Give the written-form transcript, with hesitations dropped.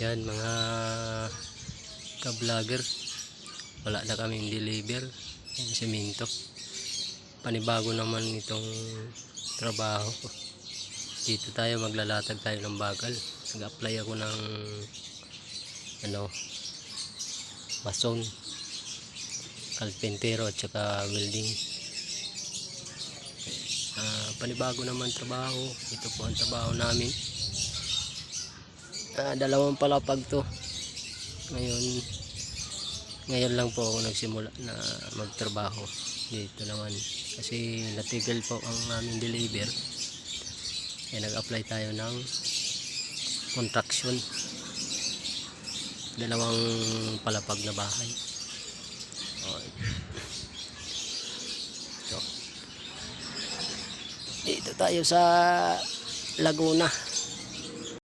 Yan mga ka-vlogger, wala na kaming deliver yung semento. Panibago naman itong trabaho. Dito tayo maglalatag tayo ng bagal. Nag-apply ako ng mason, kalpentero at saka welding. Panibago naman trabaho. Ito po ang trabaho namin. Dalawang palapag to. Ngayon lang po ako nagsimula na magtrabaho dito naman kasi natigil po ang aming deliver. Kaya nag-apply tayo ng construction, dalawang palapag na bahay. So, dito tayo sa Laguna.